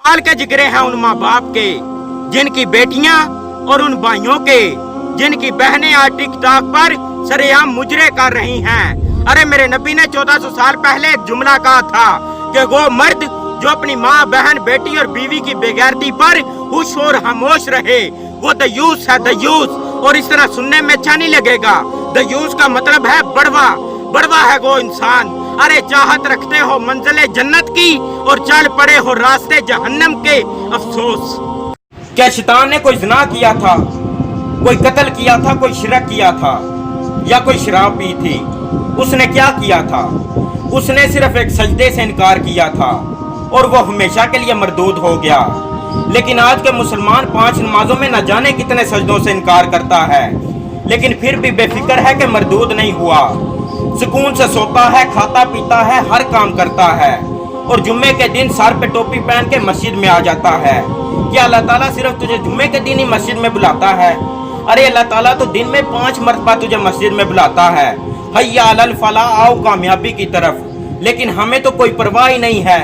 काल के जिगरे हैं उन माँ बाप के, जिनकी बेटियां और उन भाइयों के, जिनकी बहनें आज टिकटॉक पर सरेआम मुजरे कर रही हैं। अरे मेरे नबी ने 1400 साल पहले एक जुमला कहा था कि वो मर्द जो अपनी माँ, बहन, बेटी और बीवी की बेगैरती पर हुश और खामोश रहे, वो दयूस है, दयूस। और इस तरह सुनने में अच्छा नहीं लगेगा। दयूस का मतलब है बड़वा, बड़वा है वो इंसान। अरे चाहत रखते हो मंजिले जन्नत की और चल पड़े हो रास्ते जहन्नम के, अफसोस। क्या शैतान ने कोई ज़िना किया था, कोई कत्ल किया था, कोई शिरक किया था, या कोई शराब पी थी? उसने क्या किया था? उसने सिर्फ एक सजदे से इनकार किया था और वो हमेशा के लिए मरदूद हो गया। लेकिन आज के मुसलमान 5 नमाजों में न जाने कितने सजदों से इनकार करता है, लेकिन फिर भी बेफिक्र है कि मरदूद नहीं हुआ। सुकून से सोता है, खाता पीता है, हर काम करता है और जुम्मे के दिन सर पे टोपी पहन के मस्जिद में आ जाता है। क्या अल्लाह ताला सिर्फ तुझे जुम्मे के दिन ही मस्जिद में बुलाता है? अरे अल्लाह ताला तो दिन में 5 मरतबा तुझे मस्जिद में बुलाता है, हय्या अलल फलाह, आओ कामयाबी की तरफ। लेकिन हमें तो कोई परवाह ही नहीं है,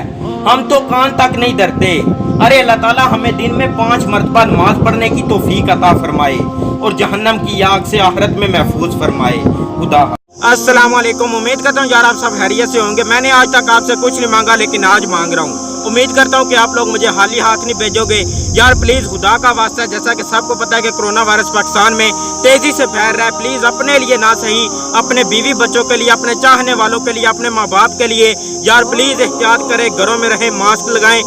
हम तो कान तक नहीं धरते। अरे अल्लाह ताला हमें दिन में 5 मरतबा नमाज पढ़ने की तौफीक अता फरमाए और जहन्नम की आग से आखिरत में महफूज फरमाए। खुदा। अस्सलाम वालेकुम। उम्मीद करता हूँ यार आप सब खैरियत से होंगे। मैंने आज तक आपसे कुछ नहीं मांगा, लेकिन आज मांग रहा हूँ। उम्मीद करता हूँ कि आप लोग मुझे खाली हाथ नहीं भेजोगे यार। प्लीज़ खुदा का वास्ता, जैसा कि सबको पता है कि कोरोना वायरस पाकिस्तान में तेज़ी से फैल रहा है, प्लीज़ अपने लिए ना सही, अपने बीवी बच्चों के लिए, अपने चाहने वालों के लिए, अपने माँ बाप के लिए यार प्लीज़ एहतियात करें, घरों में रहें, मास्क लगाएं।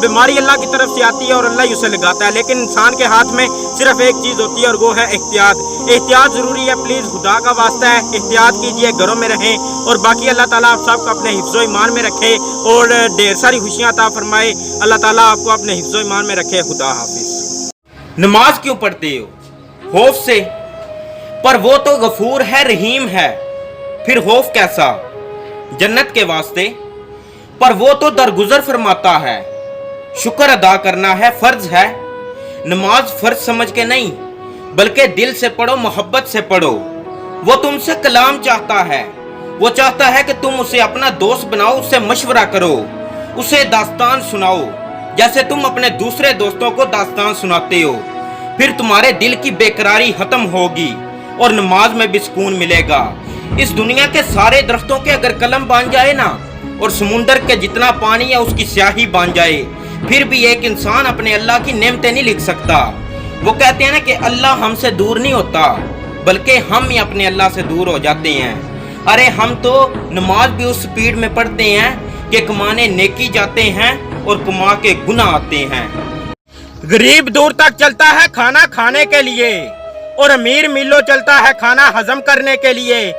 बीमारी अल्लाह की तरफ से आती है और अल्लाह ही उसे लगाता है, लेकिन इंसान के हाथ में सिर्फ एक चीज़ होती है और वो है एहतियात। एहतियात ज़रूरी है, प्लीज़ खुदा का वास्ता है एहतियात कीजिए, घरों में रहें। और बाकी अल्लाह ताला आप सबको अपने हिफ्ज़ो ईमान में रखे और ढेर सारी खुशियाँ अता फरमाए। अल्लाह ताला आपको अपने हिफ्ज़ो ईमान में रखे। खुदा हाफिज़। नमाज क्यों पढ़ते हो? खौफ से। पर वो तो गफूर है, रहीम है, फिर खौफ कैसा? जन्नत के वास्ते। पर वो तो दरगुजर फरमाता है, शुक्र अदा करना है, फर्ज है। नमाज फर्ज समझ के नहीं, बल्कि दिल से पढ़ो, मोहब्बत से पढ़ो। वो तुमसे कलाम चाहता है, वो चाहता है कि तुम उसे अपना दोस्त बनाओ, उससे मशवरा करो, उसे दास्तान सुनाओ, जैसे तुम अपने दूसरे दोस्तों को दास्तान सुनाते हो। फिर तुम्हारे दिल की बेकरारी खत्म होगी और नमाज में भी सुकून मिलेगा। इस दुनिया के सारे दरख्तों के अगर कलम बन जाए ना, और समुंदर के जितना पानी है उसकी स्याही बन जाए, फिर भी एक इंसान अपने अल्लाह की नेमतें नहीं लिख सकता। वो कहते हैं ना कि अल्लाह हमसे दूर नहीं होता, बल्कि हम ही अपने अल्लाह से दूर हो जाते हैं। अरे हम तो नमाज भी उस स्पीड में पढ़ते हैं कि कमाने नेकी जाते हैं और कमा के गुनाह आते हैं। गरीब दूर तक चलता है खाना खाने के लिए और अमीर मीलों चलता है खाना हजम करने के लिए।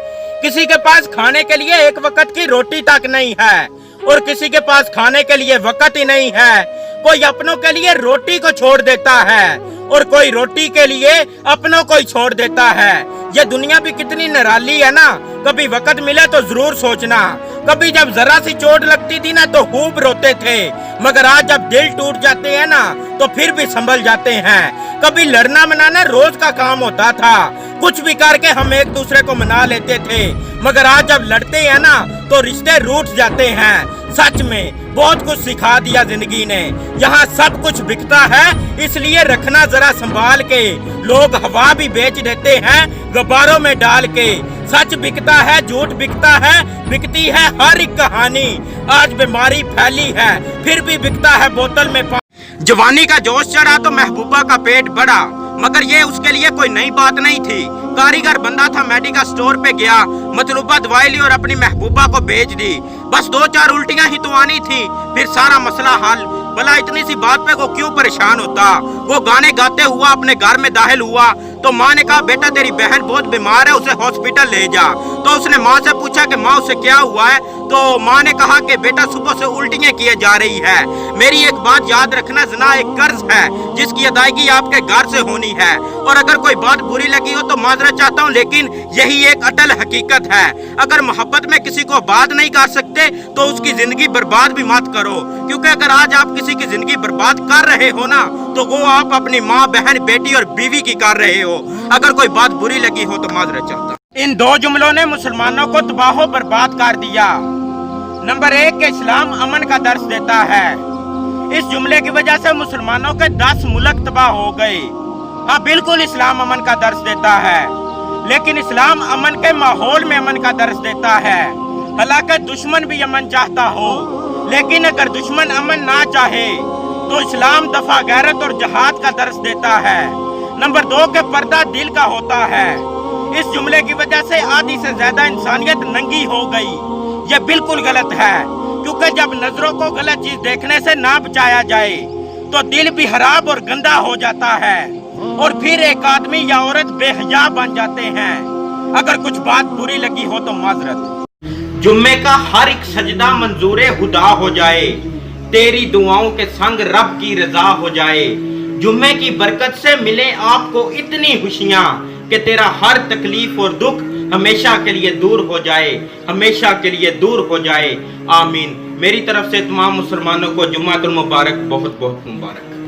किसी के पास खाने के लिए एक वक्त की रोटी तक नहीं है और किसी के पास खाने के लिए वक्त ही नहीं है। कोई अपनों के लिए रोटी को छोड़ देता है और कोई रोटी के लिए अपनों को ही छोड़ देता है। ये दुनिया भी कितनी निराली है ना। कभी वक्त मिले तो जरूर सोचना। कभी जब जरा सी चोट लगती थी ना तो खूब रोते थे, मगर आज जब दिल टूट जाते हैं ना तो फिर भी संभल जाते हैं। कभी लड़ना मनाना रोज का काम होता था, कुछ भी करके हम एक दूसरे को मना लेते थे, मगर आज जब लड़ते हैं ना तो रिश्ते रूठ जाते हैं। सच में बहुत कुछ सिखा दिया जिंदगी ने। यहाँ सब कुछ बिकता है, इसलिए रखना जरा संभाल के। लोग हवा भी बेच देते हैं गुब्बारों में डाल के। सच बिकता है, झूठ बिकता है, बिकती है हर एक कहानी। आज बीमारी फैली है, फिर भी बिकता है बोतल में पानी। जवानी का जोश चढ़ा तो महबूबा का पेट बढ़ा, मगर ये उसके लिए कोई नई बात नहीं थी। कारीगर बंदा था, मेडिकल स्टोर पे गया, मतलूबा दवाई ली और अपनी महबूबा को भेज दी। बस 2-4 उल्टियां ही तो आनी थी, फिर सारा मसला हल। भला इतनी सी बात पे वो क्यों परेशान होता। वो गाने गाते हुआ अपने घर में दाखिल हुआ तो माँ ने कहा, बेटा तेरी बहन बहुत बीमार है, उसे हॉस्पिटल ले जा। तो उसने माँ से पूछा कि माँ उसे क्या हुआ है? तो माँ ने कहा कि बेटा सुबह से उल्टियाँ किए जा रही है। मेरी एक बात याद रखना, ज़िना एक कर्ज है जिसकी अदायगी आपके घर से होनी है। और अगर कोई बात बुरी लगी हो तो माजरत चाहता हूँ, लेकिन यही एक अटल हकीकत है। अगर मोहब्बत में किसी को बात नहीं कर सकते तो उसकी जिंदगी बर्बाद भी मत करो, क्योंकि अगर आज आप किसी की जिंदगी बर्बाद कर रहे हो ना तो वो आप अपनी माँ, बहन, बेटी और बीवी की कर रहे हो। अगर कोई बात बुरी लगी हो तो माजरत चाहता हूँ। इन 2 जुमलों ने मुसलमानों को तबाह बर्बाद कर दिया। नंबर 1 के इस्लाम अमन का दर्स देता है। इस जुमले की वजह से मुसलमानों के 10 मुल्क तबाह हो गए। हाँ बिल्कुल, इस्लाम अमन का दर्स देता है, लेकिन इस्लाम अमन के माहौल में अमन का दर्स देता है। हालांकि दुश्मन भी अमन चाहता हो, लेकिन अगर दुश्मन अमन ना चाहे तो इस्लाम दफा गैरत और जहाद का दर्स देता है। नंबर 2 के पर्दा दिल का होता है। इस जुमले की वजह से आधी से ज्यादा इंसानियत नंगी हो गई। ये बिल्कुल गलत है, क्योंकि जब नजरों को गलत चीज देखने से ना बचाया जाए तो दिल भी खराब और गंदा हो जाता है, और फिर एक आदमी या औरत बेहया बन जाते हैं। अगर कुछ बात बुरी लगी हो तो माजरत। जुम्मे का हर एक सजदा मंजूरे खुदा हो जाए, तेरी दुआओं के संग रब की रजा हो जाए। जुम्मे की बरकत से मिले आपको इतनी खुशियां कि तेरा हर तकलीफ और दुख हमेशा के लिए दूर हो जाए, हमेशा के लिए दूर हो जाए। आमीन। मेरी तरफ से तमाम मुसलमानों को जुम्मातुल मुबारक बहुत बहुत मुबारक।